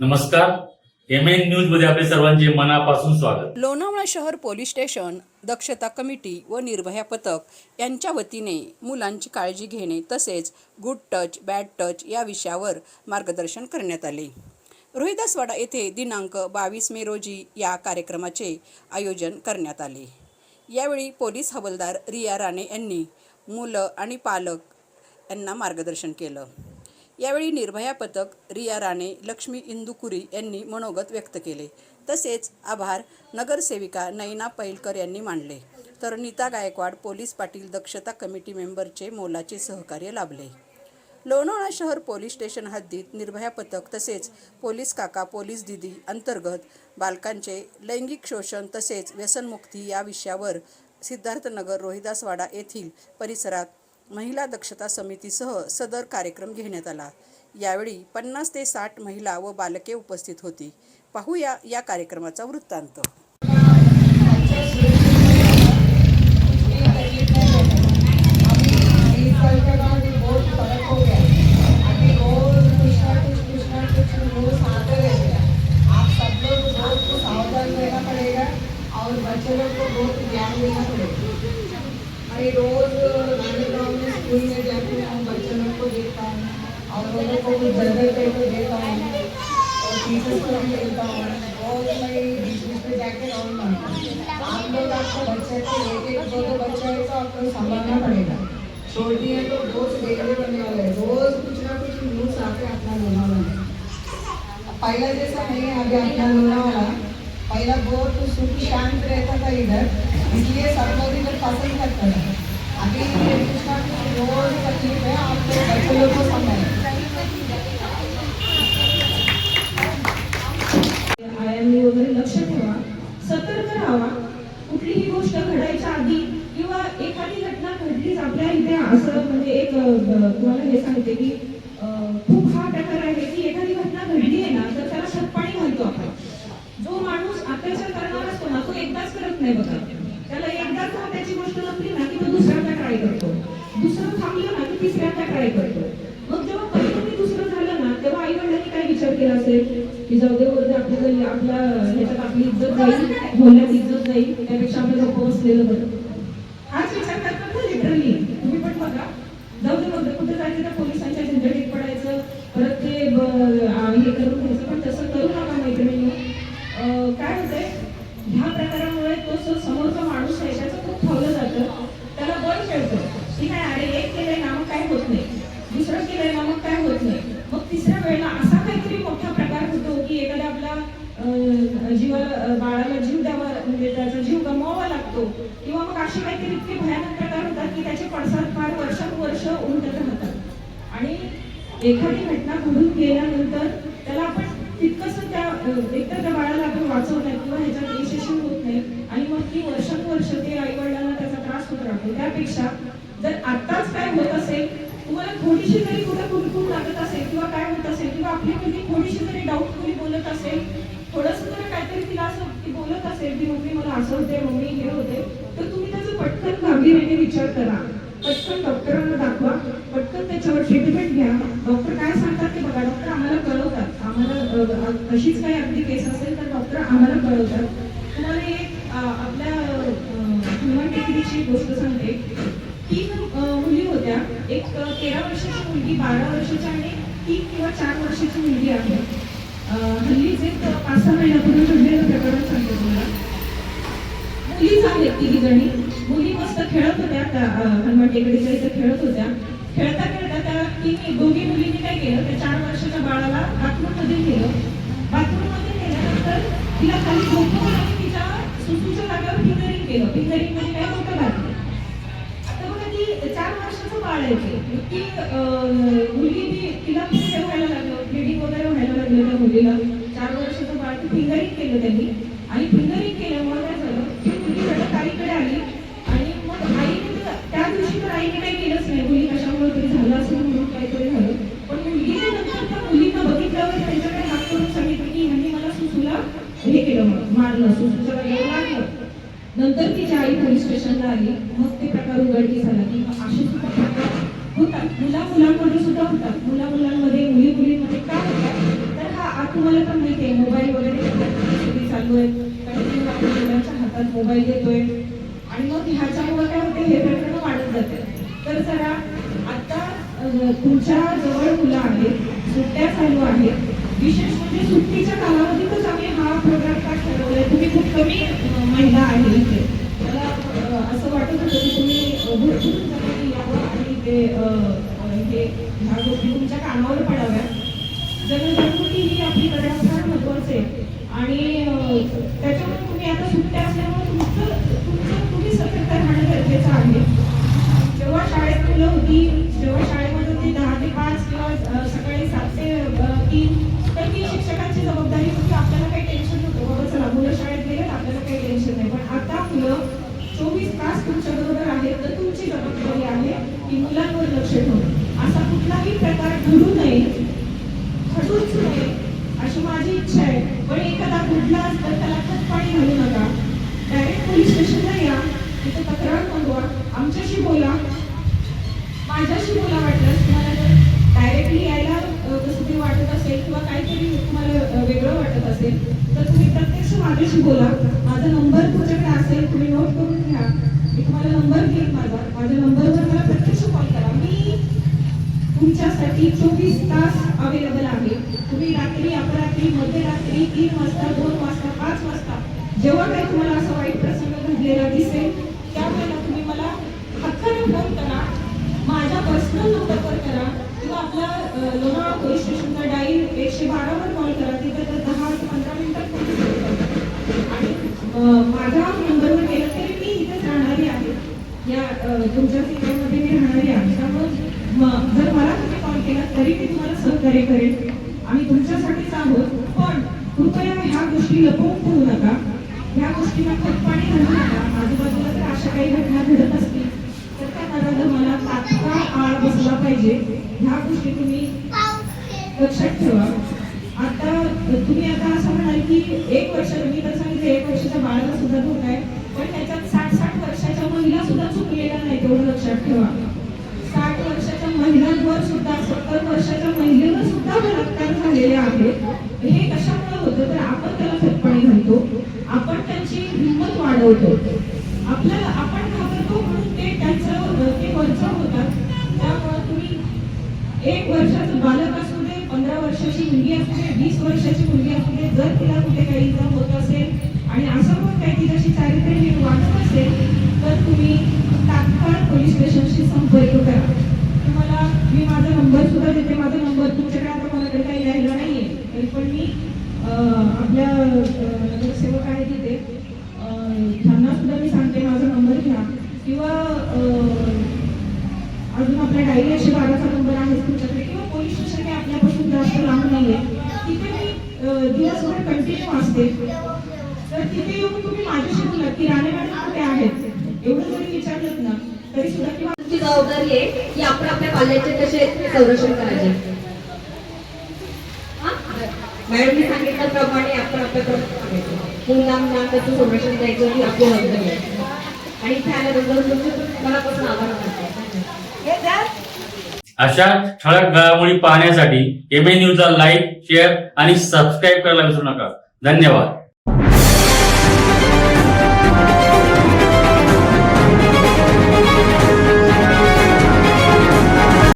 नमस्कार, MN news मध्ये आपले सर्वांचे मनापासून स्वागत। लोणावळा शहर पोलीस स्टेशन, दक्षता कमिटी व निर्भया पथक यांच्या वतीने मुलांची काळजी घेणे तसेच गुड टच, बॅड टच या विषयावर मार्गदर्शन करण्यात आले। रोहिदासवाडा येथे दिनांक 22 मे रोजी या कार्यक्रमाचे आयोजन करण्यात आले। यावेळी पोलीस हवालदार रिया राणे यांनी मुलं आणि पालक यांना मार्गदर्शन केलं। यावेळी निर्भया पथक रिया राणे, लक्ष्मी इंदुकुरी यांनी मनोगत व्यक्त केले। तसेच आभार नगरसेविका नैना पैलकर यांनी मानले, तर नीता गायकवाड, पोलीस पाटील, दक्षता कमिटी मेंबरचे मोलाचे सहकार्य लाभले। लोणावळा शहर पोलीस स्टेशन हद्दीत निर्भया पथक तसेच पोलीस काका, पोलीस दिदी अंतर्गत बालकांचे लैंगिक शोषण तसेच व्यसनमुक्ती या विषयावर सिद्धार्थनगर, रोहिदासवाडा येथील परिसरात महिला दक्षता समितीसह सदर कार्यक्रम घेण्यात आला। यावेळी 50 ते 60 महिला व बालके उपस्थित होती। पाहूया या कार्यक्रमाचा वृत्तांत। और बच्चे लोग को बहुत ध्यान देना पड़ेगा। मैं रोज गाँव में स्कूल में जाकर हम बच्चों लोग को देखता हूँ और वो लोग को कुछ जरूरत है तो देता हूँ और टीचर्स को भी देता हूँ। रोज मैं बीच पे जाके राउंड मारता हूँ। आप लोग आपको बच्चे को एक दो बच्चे है तो आपको संभालना पड़ेगा। छोटी है तो रोज देखने बनने वाले है, रोज कुछ ना कुछ न्यूज आके अपना लोनावाला। पहला जैसा नहीं है अभी अपना लोनावाला। पहला बहुत सुख शांत रहता था इधर, इसलिए सब लोग इधर पसंद करते हैं। अभी कुछ ना कुछ रोज तकलीफ है, आप लोग बच्चे लोग को संभालें। आयांनी वगैरे लक्ष ठेवा, सतर्क राहा। कुठलीही गोष्ट घडायच्या आधी किंवा एखादी घटना घडलीच आपल्या इथे असं म्हणजे एक तुम्हाला हे सांगते की खूप हा प्रकार आहे की एखादी घटना घडली आहे ना तर त्याला खतपाणी घालतो आपण। जो माणूस अत्याचार करणार असतो ना तो एकदाच करत नाही बघा, त्याला एकदाच त्याची गोष्ट नसली ना की तो दुसऱ्यांदा ट्राय करतो, दुसरं थांबलं ना की तिसऱ्यांदा ट्राय करतो। मग जेव्हा कधी दुसरं झालं ना तेव्हा आई वडिलांनी काय विचार केला असेल की जाऊ दे आपल्या ह्याच्यात आपली इज्जत जाईल, बोलण्यात इज्जत जाईल, त्यापेक्षा आपलं गप्प बसलेलं बरं। हाच विचार करतात ना लिटरली। तुम्ही पण बघा, जाऊ दे बघ कुठे जायचं त्या पोलिसांच्या झंझटीत पडायचं, परत ते हे करून घ्यायचं, पण तसं करू नका मैत्रिणी। काय होतंय ह्या प्रकारामुळे तो समोरचा माणूस आहे त्याचं खूप ठेवलं जातं, त्याला बळ कळतं की नाही अरे एक केलंय ना मग काय होत नाही, दुसरं केलंय ना मग काय होत नाही, मग तिसऱ्या वेळेला असा काहीतरी मोठा प्रकार होतो की एखाद्या आपल्या जीवाला बाळाला जीव द्यावा म्हणजे त्याचा जीव गमवावा लागतो, किंवा मग असे काहीतरी इतके भयानक प्रकार होतात की त्याचे पडसाद फार वर्षानुवर्ष उलटत राहतात। आणि एखादी घटना घडून गेल्यानंतर त्याला आपण तितकंसं त्या एकतर त्या बाळाला आपण वाचवण्यात किंवा ह्याच्यात यशस्वी होत नाही आणि मग ती वर्षानुवर्ष ते आईवडिलांना त्याचा त्रास होत राहतो। त्यापेक्षा जर आत्ताच काय होत असेल, तुम्हाला थोडीशी जरी कुठं कुणकुण लागत असेल किंवा काय होत असेल किंवा आपली मुलगी थोडीशी जरी डाऊटफुली बोलत असेल, थोडंसं जरी काहीतरी तिला असं ती बोलत असेल की मम्मी मला असं होते, मम्मी हे होते, तर तुम्ही त्याचं पटकन गांभीर्याने विचार करा, पटकन डॉक्टरांना दाखवा, पटकन त्याच्यावर ट्रीटमेंट घ्या। डॉक्टर काय सांगतात ते बघा, डॉक्टर आम्हाला कळवतात, आम्हाला अशीच काही अगदी केस असेल तर डॉक्टर आम्हाला कळवतात। तुम्हाला एक आपल्या ह्युमन टेक्निकची गोष्ट सांगते। 3 मुली होत्या, एक 13 वर्षाची मुलगी, 12 वर्षाची आणि 3 किंवा 4 वर्षाची मुलगी आहे। हल्लीच एक 5-6 महिन्यापूर्वी घडलेलं प्रकरण सांगते तुम्हाला। मुलीच आहेत 3 जणी, मुली मस्त खेळत होत्या, त्या हनुमान टेकडीच्या इथे खेळत होत्या। खेळता खेळता त्या दोघी मुलींनी काय केलं, त्या 4 वर्षाच्या बाळाला बाथरूममध्ये नेलं। बाथरूममध्ये नेल्यानंतर तिला खाली झोपवून आणि तिच्या सुसूच्या जागेवर फिंगरिंग केलं। फिंगरिंग म्हणजे काय मोठं घातलं। आता बघा ती 4 वर्षाचं बाळ आहे ती मुलगी तिला हे व्हायला लागलं, ब्लिडिंग वगैरे व्हायला लागलं त्या मुलीला। 4 वर्षाचं बाळ ती फिंगरिंग केलं त्यांनी, आणि फिंगरिंग केल्यामुळे काय झालं ती मुलगी रडत आईकडे आली। आणि मग आईने त्या दिवशी तर आईने काही केलंच नाही, मुली कशामुळे तरी झालं असं म्हणून काहीतरी झालं, पण मुलगीने नंतर त्या मुलींना बघितल्यावर त्यांच्याकडे हात करून सांगितलं की ह्यांनी मला सुसूला हे केलं, मारलं, सुसूच्या जागेवर लागलं। नंतर तिची आई पोलीस स्टेशनला आली, मग ते प्रकार उघडकीस आला की असे सुद्धा प्रकार होतात, मुलांमध्ये सुद्धा होतात, मुलांमध्ये मुलींमध्ये काय होतात तर हा आज तुम्हाला पण माहिती आहे मोबाईल वगैरे सगळी चालू आहे, कंटिन्यू आपण मुलांच्या हातात मोबाईल देतोय आणि मग ह्याच्यामुळे काय होते हे प्रकरण वाढत जाते. तर जरा आता तुमच्या जवळ मुलं आहेत, सुट्ट्या चालू आहेत, विशेष म्हणजे सुट्टीच्या कालावधीतच आम्ही हा प्रोग्राम का ठरवलाय. तुम्ही खूप कमी महिला आहे इथे, मला असं वाटत होतं की तुम्ही भरपूर जणांनी यावं आणि ते ह्या गोष्टी तुमच्या कानावर पडाव्या. जनजागृती ही आपली करण्यास फार महत्वाचं आहे आणि त्याच्यामुळे तुम्ही आता सुट्ट्या असल्यामुळे तुम्ही सतर्क राहणं गरजेचं आहे. जेव्हा शाळेत मुलं होती, जेव्हा शाळेमध्ये होती 10 ते 5 किंवा सकाळी 7 ते 3, तर ती शिक्षकांची जबाबदारी होती. आपल्याला काही टेन्शन नव्हतं, बाबा चला मुलं शाळेत गेले आपल्याला काही टेन्शन नाही. पण आता मुलं 24 तास तुमच्या बरोबर आहेत, तर तुमची जबाबदारी आहे की मुलांवर लक्ष ठेवून असा कुठलाही प्रकार घडू नये, घडूच नये अशी माझी इच्छा आहे. पण एखादा घडला तर त्याला खतपाणी घालू नका, डायरेक्ट पोलीस स्टेशनला या, तिथे तक्रार नोंदवा, आमच्याशी बोला, माझ्याशी बोला. वाटलं तुम्हाला जर डायरेक्टली यायला कसं तरी वाटत असेल किंवा काहीतरी तुम्हाला वेगळं वाटत असेल तर तुम्ही प्रत्यक्ष माझ्याशी बोला. माझा नंबर तुमच्याकडे असेल, तुम्ही नोट करून घ्या, मी तुम्हाला नंबर देईन. माझ्या नंबरवर मला प्रत्यक्ष कॉल करा. मी तुमच्यासाठी 24 तास अवेलेबल आहे. तुम्ही रात्री, अपरात्री, मध्यरात्री, 3 वाजता, 2 वाजता, 5 वाजता जेव्हा काही तुम्हाला असा वाईट प्रसंग घडलेला दिसेल त्यावेळेला तुम्ही मला हक्काने फोन करा, माझ्या पर्सनल नंबरवर करा किंवा आपला लोणावळा पोलीस स्टेशनचा डायल 112 वर कॉल करा. तिथे तर 10 ते 15 मिनिटात पोलीस येतात आणि माझ्या नंबरवर केलं तरी मी इथेच राहणारी आहे, या तुमच्या सिटीमध्ये मी राहणारी आहे. त्यामुळे जर मला तुम्ही कॉल केला तरी मी तुम्हाला सहकार्य करेन. आम्ही तुमच्यासाठीच आहोत. पण कृपया ह्या गोष्टी लपवून ठेवू नका, ह्या गोष्टींना खतपाणी घालू नका. आजूबाजूला जर अशा काही घटना घडत असतील तर त्या नराधमाला तात्काळ आळ बसला पाहिजे. ह्या गोष्टी तुम्ही लक्षात ठेवा. आता तुम्ही आता असं म्हणाल की 1 वर्ष, मी तर सांगितलं 1 वर्षाच्या बाळाला सुद्धा धोका आहे, पण त्याच्यात 60 वर्षाच्या महिला सुद्धा चुकलेल्या नाही, तेवढं लक्षात ठेवा. 60 वर्षाच्या महिलांवर सुद्धा, 70 वर्षाच्या महिलेवर सुद्धा बलात्कार झालेले आहेत. हे कशामुळे होतं तर आपण त्याला खतपाणी घालतो, आपण त्यांची हिंमत वाढवतो, आपल्याला आपण घाबरतो म्हणून ते वरचढ होतात. त्यामुळे तुम्ही 1 वर्षाचं बालक असू दे, 15 वर्षाची मुलगी असू दे, 20 वर्षाची मुलगी असू दे, जर तिला कुठे काही इजा होत असेल आणि असं पण काही तिच्याशी चारित्र्यहीन वाटत असेल तर तुम्ही तात्काळ पोलीस स्टेशनशी संपर्क करा. तुम्हाला मी माझा नंबर सुद्धा देते. माझा नंबर तुमच्याकडे आता कोणाकडे काही राहिला नाहीये, तरी पण मी आपल्या नगरसेवक आहे तिथे त्यांना सुद्धा मी सांगते माझा नंबर घ्या किंवा अजून आपल्या डायरी 112चा नंबर आहे तुमच्याकडे किंवा पोलीस स्टेशन हे आपल्यापासून जास्त लांब नाहीये, तिथे मी दिवसभर कंटिन्यू असते. तर तिथे येऊन तुम्ही माझ्याशी बोला की राणे मॅडम कुठे आहेत, एवढं जरी विचारलं ना तरी सुद्धा, किंवा तुमची जबाबदारी आहे की आपण आपल्या पाल्याचे कसे संरक्षण करायचे. मॅडमने सांगितल्याप्रमाणे आपण आपल्याकडे सांगायचं मुलांना त्याचं संरक्षण द्यायचं ही आपली जबाबदारी आहे. आणि इथे आल्याबद्दल तुमचे मनापासून आभार मानते. अशा ठळक घडामोडी पाहण्यासाठी MN न्यूजला लाईक, शेअर आणि सबस्क्राईब करायला विसरू नका. धन्यवाद.